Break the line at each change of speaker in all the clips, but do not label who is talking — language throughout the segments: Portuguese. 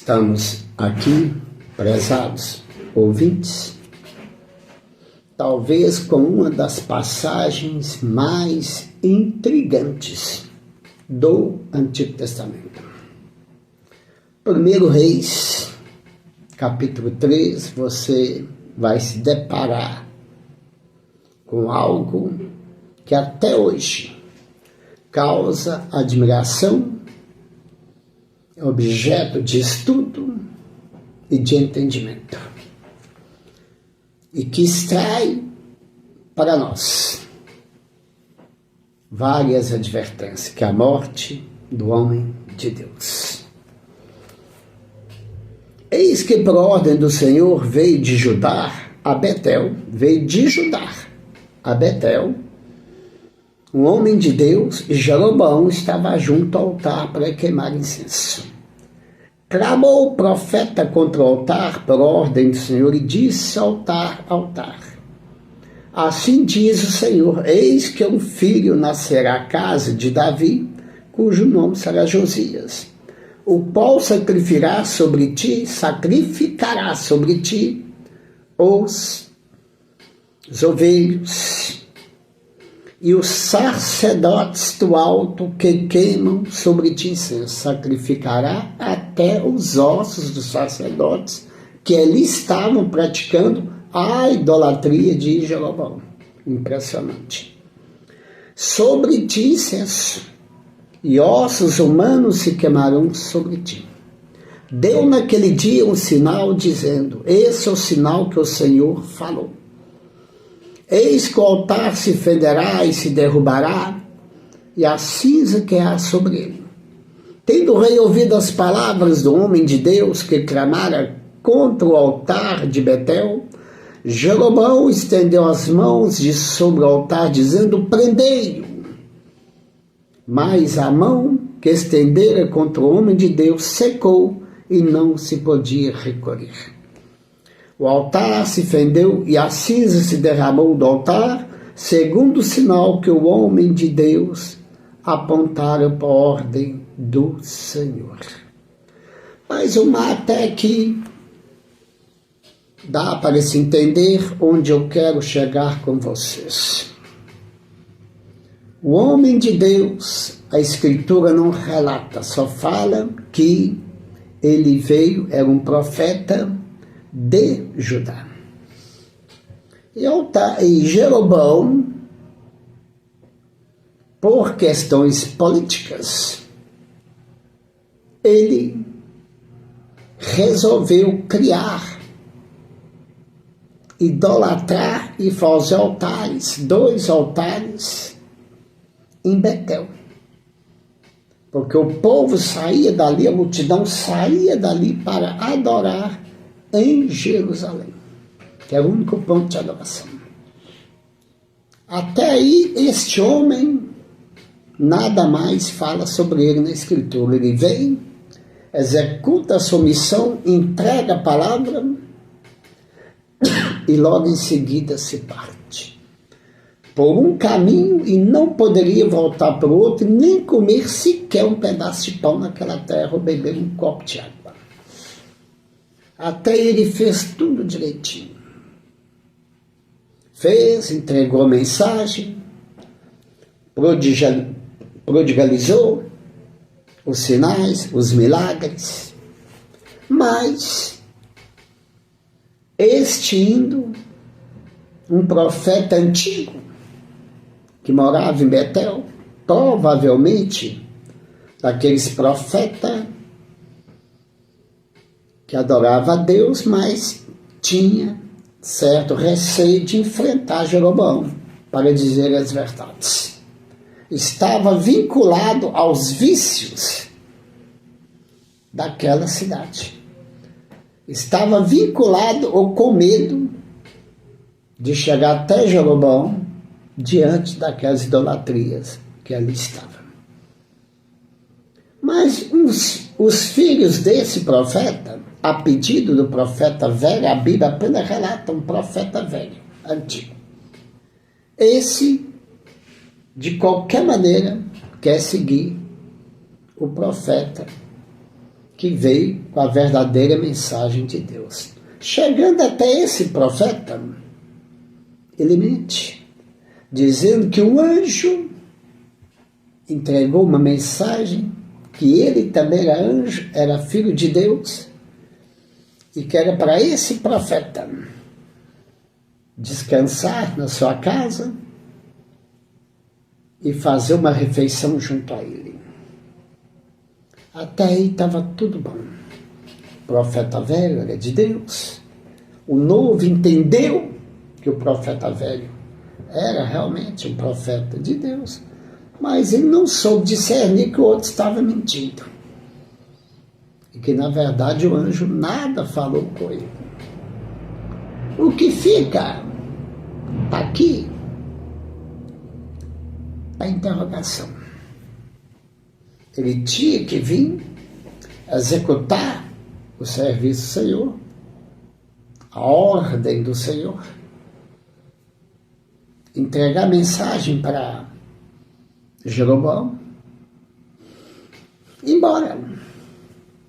Estamos aqui, prezados ouvintes, talvez com uma das passagens mais intrigantes do Antigo Testamento. 1 Reis, capítulo 3, você vai se deparar com algo que até hoje causa admiração, é objeto de estudo e de entendimento, e que extrai para nós várias advertências, que é a morte do homem de Deus. Eis que por ordem do Senhor veio de Judá a Betel, um homem de Deus, e Jeroboão estava junto ao altar para queimar incenso. Clamou o profeta contra o altar por ordem do Senhor e disse: altar, altar. Assim diz o Senhor: eis que um filho nascerá à casa de Davi, cujo nome será Josias. O qual sacrificará sobre ti os ovelhos e os sacerdotes do alto que queimam sobre ti incenso. Sacrificará até os ossos dos sacerdotes que ali estavam praticando a idolatria de Jeroboão. Impressionante. Sobre ti incenso, e ossos humanos se queimarão sobre ti. Deu naquele dia um sinal, dizendo: esse é o sinal que o Senhor falou. Eis que o altar se fenderá e se derrubará, e a cinza que há sobre ele. Tendo o rei ouvido as palavras do homem de Deus que clamara contra o altar de Betel, Jeroboão estendeu as mãos de sobre o altar, dizendo: prendei-o. Mas a mão que estendera contra o homem de Deus secou e não se podia recolher. O altar se fendeu e a cinza se derramou do altar, segundo o sinal que o homem de Deus apontara por ordem do Senhor. Mas até aqui dá para se entender onde eu quero chegar com vocês. O homem de Deus, a Escritura não relata, só fala que ele veio, era um profeta de Judá. E Jeroboão, por questões políticas, ele resolveu idolatrar e fazer altares, 2 altares em Betel. Porque o povo saía dali, a multidão saía dali para adorar em Jerusalém, que é o único ponto de adoração. Até aí, este homem, nada mais fala sobre ele na Escritura. Ele vem, executa a sua missão, entrega a palavra e logo em seguida se parte por um caminho e não poderia voltar para o outro, nem comer sequer um pedaço de pão naquela terra ou beber um copo de água. Até ele fez tudo direitinho. Entregou a mensagem, prodigalizou os sinais, os milagres, mas um profeta antigo, que morava em Betel, provavelmente daqueles profetas que adorava a Deus, mas tinha certo receio de enfrentar Jeroboão, para dizer as verdades. Estava vinculado aos vícios daquela cidade. Estava vinculado ou com medo de chegar até Jeroboão diante daquelas idolatrias que ali estavam. Mas os filhos desse profeta, a pedido do profeta velho, a Bíblia apenas relata um profeta velho, antigo. Esse, de qualquer maneira, quer seguir o profeta que veio com a verdadeira mensagem de Deus. Chegando até esse profeta, ele mente, dizendo que o anjo entregou uma mensagem que ele também era anjo, era filho de Deus, e que era para esse profeta descansar na sua casa e fazer uma refeição junto a ele. Até aí estava tudo bom. O profeta velho era de Deus. O novo entendeu que o profeta velho era realmente um profeta de Deus, mas ele não soube discernir que o outro estava mentindo. E que, na verdade, o anjo nada falou com ele. O que fica aqui, a interrogação. Ele tinha que vir executar o serviço do Senhor, a ordem do Senhor, entregar a mensagem para Jeroboão, ir embora.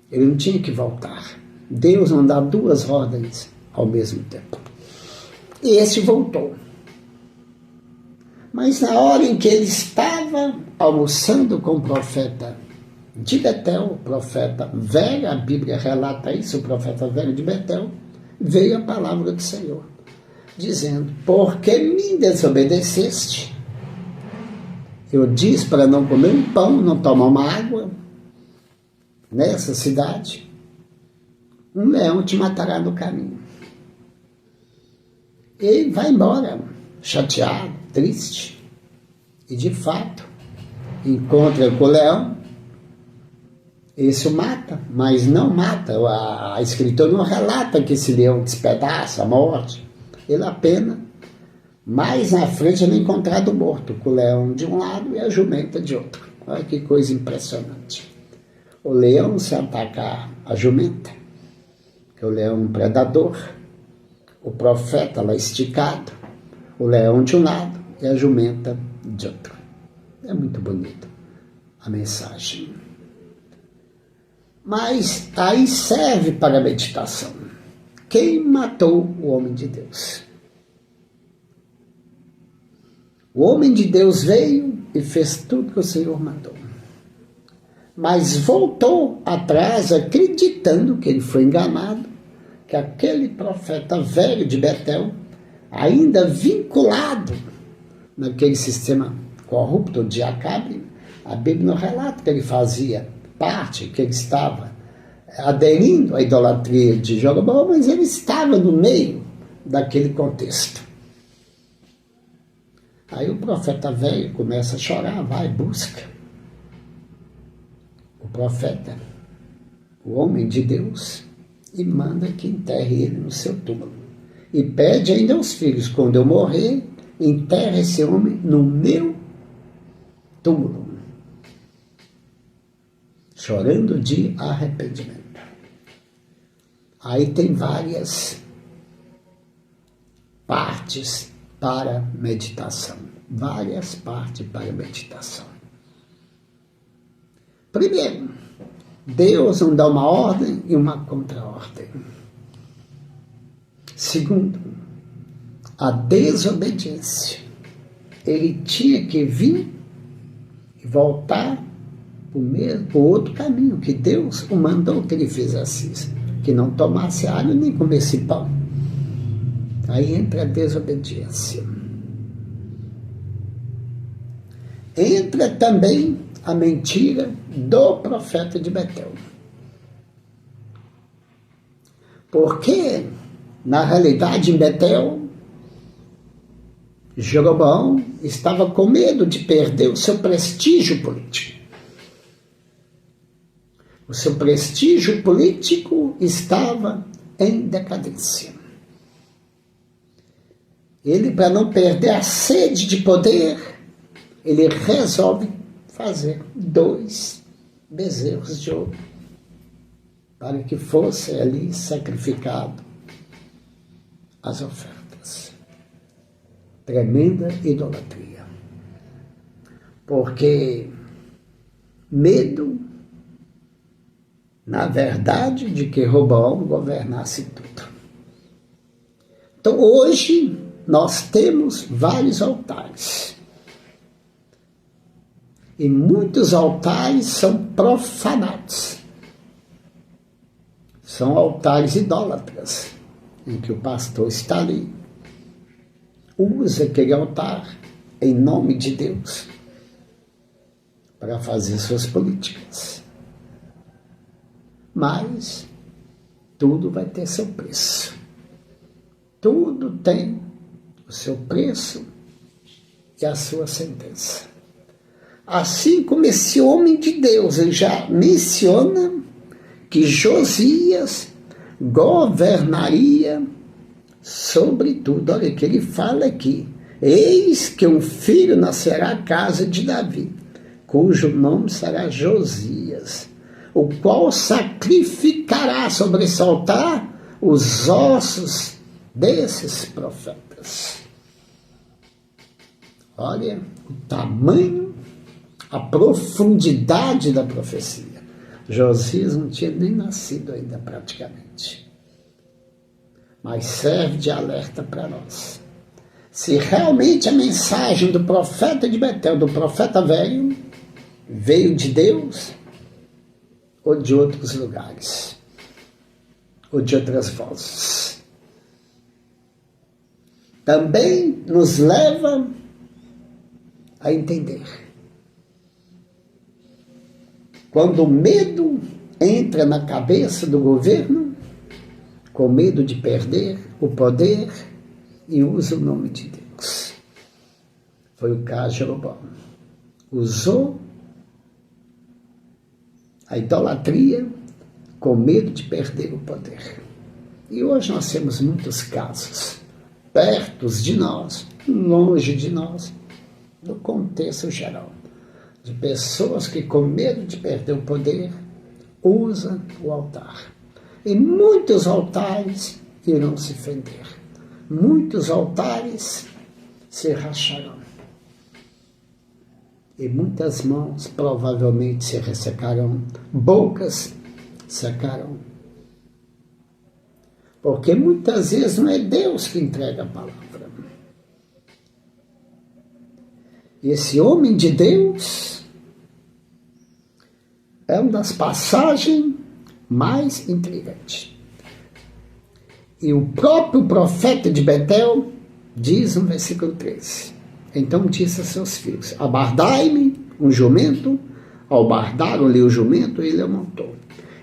Ele não tinha que voltar. Deus não dá duas ordens ao mesmo tempo. E esse voltou. Mas na hora em que ele estava almoçando com o profeta de Betel, o profeta velho, a Bíblia relata isso, o profeta velho de Betel, veio a palavra do Senhor, dizendo: porque me desobedeceste, eu disse para não comer um pão, não tomar uma água, nessa cidade, um leão te matará no caminho. E vai embora, chateado, triste, e de fato encontra com o leão. Esse o mata, mas não mata. A escritura não relata que esse leão despedaça a morte. Ele apenas, mais na frente, ele é encontrado morto, com o leão de um lado e a jumenta de outro. Olha que coisa impressionante. O leão se atacar a jumenta, que o leão é um predador, o profeta lá esticado, o leão de um lado e a jumenta de outro. É muito bonito a mensagem. Mas aí serve para a meditação. Quem matou o homem de Deus? O homem de Deus veio e fez tudo que o Senhor mandou. Mas voltou atrás acreditando que ele foi enganado, que aquele profeta velho de Betel, ainda vinculado naquele sistema corrupto de Acabe, a Bíblia não relata que ele fazia parte, que ele estava aderindo à idolatria de Jeroboão, mas ele estava no meio daquele contexto. Aí o profeta velho começa a chorar, vai, busca o profeta, o homem de Deus, e manda que enterre ele no seu túmulo. E pede ainda aos filhos: quando eu morrer, enterre esse homem no meu túmulo, chorando de arrependimento. Aí tem várias partes para meditação. Várias partes para meditação. Primeiro, Deus não dá uma ordem e uma contra-ordem. Segundo, a desobediência. Ele tinha que vir e voltar para o outro caminho, que Deus o mandou que ele fizesse isso, que não tomasse água nem comesse pão. Aí entra a desobediência. Entra também a mentira do profeta de Betel. Porque, na realidade, em Betel, Jeroboão estava com medo de perder o seu prestígio político. O seu prestígio político estava em decadência. Ele, para não perder a sede de poder, ele resolve fazer 2 bezerros de ouro para que fosse ali sacrificado as ofertas. Tremenda idolatria. Porque medo na verdade, de que Roboão governasse tudo. Então, hoje, nós temos vários altares. E muitos altares são profanados. São altares idólatras, em que o pastor está ali. Usa aquele altar em nome de Deus para fazer suas políticas. Mas tudo vai ter seu preço. Tudo tem o seu preço e a sua sentença. Assim como esse homem de Deus, ele já menciona que Josias governaria sobre tudo. Olha que ele fala aqui: eis que um filho nascerá à casa de Davi, cujo nome será Josias, o qual sacrificará sobre esse altar os ossos desses profetas. Olha o tamanho, a profundidade da profecia. Josias não tinha nem nascido ainda praticamente. Mas serve de alerta para nós. Se realmente a mensagem do profeta de Betel, do profeta velho, veio de Deus ou de outros lugares, ou de outras vozes. Também nos leva a entender. Quando o medo entra na cabeça do governo, com medo de perder o poder, e usa o nome de Deus. Foi o caso de Jeroboão. Usou a idolatria com medo de perder o poder. E hoje nós temos muitos casos, perto de nós, longe de nós, no contexto geral, de pessoas que com medo de perder o poder, usam o altar. E muitos altares irão se fender. Muitos altares se racharão. E muitas mãos provavelmente se ressecarão, bocas secarão. Porque muitas vezes não é Deus que entrega a palavra. E esse homem de Deus é uma das passagens mais intrigantes. E o próprio profeta de Betel diz no versículo 13: então disse a seus filhos: abardai-me um jumento. Ao bardaram-lhe o jumento, ele o montou.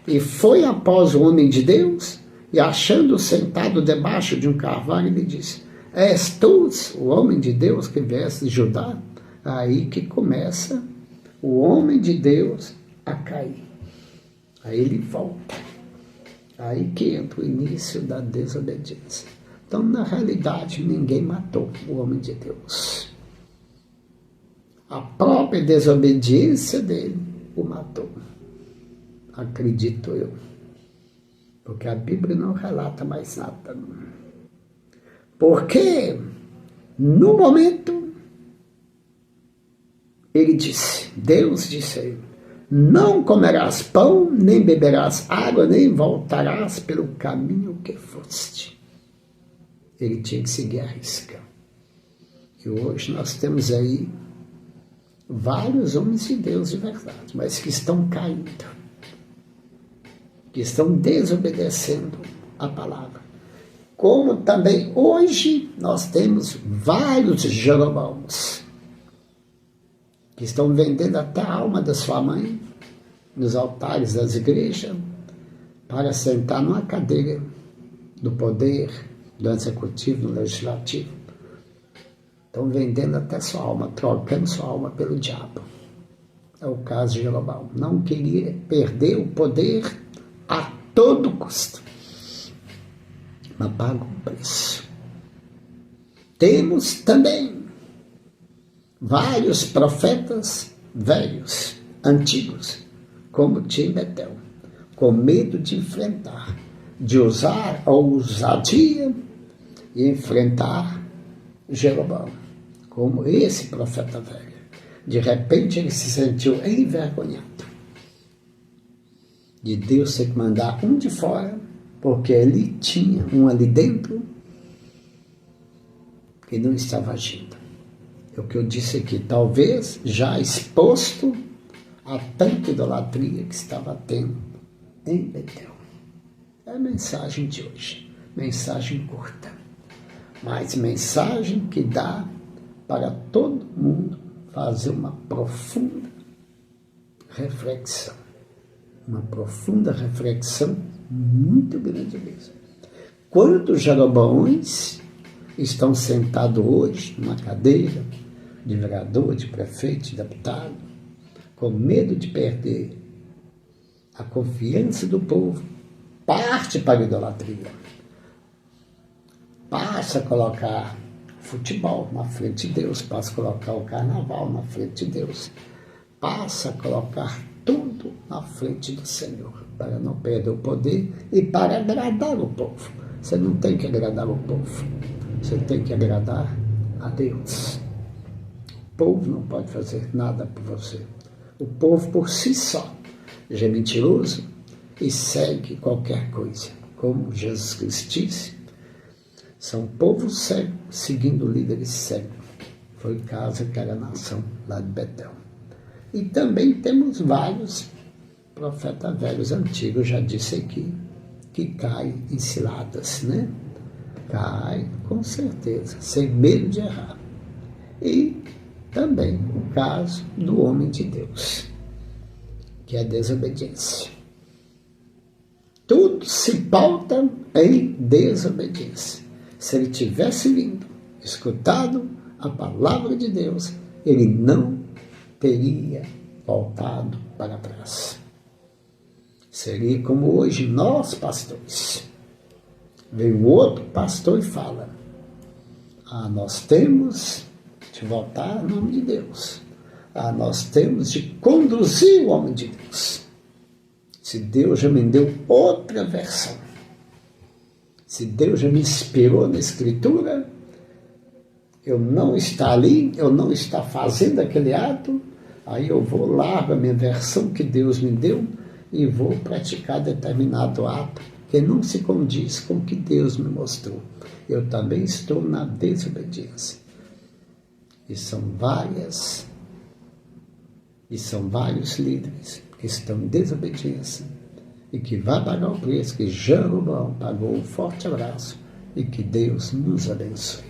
E foi após o homem de Deus, e achando-o sentado debaixo de um carvalho, ele disse: és tu o homem de Deus que vieste de Judá? Aí que começa o homem de Deus a cair. Aí ele volta. Aí que entra o início da desobediência. Então, na realidade, ninguém matou o homem de Deus. A própria desobediência dele o matou. Acredito eu. Porque a Bíblia não relata mais nada. Porque, no momento, ele disse, Deus disse a ele: não comerás pão, nem beberás água, nem voltarás pelo caminho que foste. Ele tinha que seguir a risca. E hoje nós temos aí vários homens de Deus de verdade, mas que estão caindo, que estão desobedecendo a palavra. Como também hoje nós temos vários Jeroboãos, que estão vendendo até a alma da sua mãe nos altares das igrejas para sentar numa cadeira do poder, do executivo, do legislativo. Estão vendendo até sua alma, trocando sua alma pelo diabo. É o caso de Jeroboão. Não queria perder o poder a todo custo, mas paga um preço. Temos também vários profetas velhos, antigos, como tinha em Betel, com medo de enfrentar, de usar a ousadia e enfrentar Jeroboão, como esse profeta velho. De repente ele se sentiu envergonhado. de Deus ter que mandar um de fora, porque ele tinha um ali dentro que não estava agindo. É o que eu disse aqui, talvez já exposto a tanta idolatria que estava tendo em Betel. É a mensagem de hoje, mensagem curta, mas mensagem que dá para todo mundo fazer uma profunda reflexão. Uma profunda reflexão muito grande mesmo. Quantos Jeroboões estão sentados hoje numa cadeira de vereador, de prefeito, de deputado, com medo de perder a confiança do povo, parte para a idolatria, passa a colocar futebol na frente de Deus, passa a colocar o carnaval na frente de Deus, passa a colocar tudo na frente do Senhor, para não perder o poder e para agradar o povo. Você não tem que agradar o povo, você tem que agradar a Deus. O povo não pode fazer nada por você. O povo por si só já é mentiroso e segue qualquer coisa. Como Jesus Cristo disse, são povo cego seguindo líderes cegos. Foi o caso daquela nação lá de Betel. E também temos vários profetas velhos antigos, já disse aqui, que caem em ciladas, né? Cai, com certeza, sem medo de errar. E também o caso do homem de Deus, que é a desobediência. Tudo se pauta em desobediência. Se ele tivesse vindo, escutado a palavra de Deus, ele não teria voltado para trás. Seria como hoje nós, pastores. Vem outro pastor e fala, nós temos de voltar no nome de Deus. Nós temos de conduzir o homem de Deus. Se Deus já me deu outra versão, se Deus já me inspirou na Escritura, eu não está ali, eu não está fazendo aquele ato, aí eu vou largo a minha versão que Deus me deu e vou praticar determinado ato que não se condiz com o que Deus me mostrou. Eu também estou na desobediência. E são vários líderes que estão em desobediência e que vai pagar o preço que Jeroboão pagou. Um forte abraço e que Deus nos abençoe.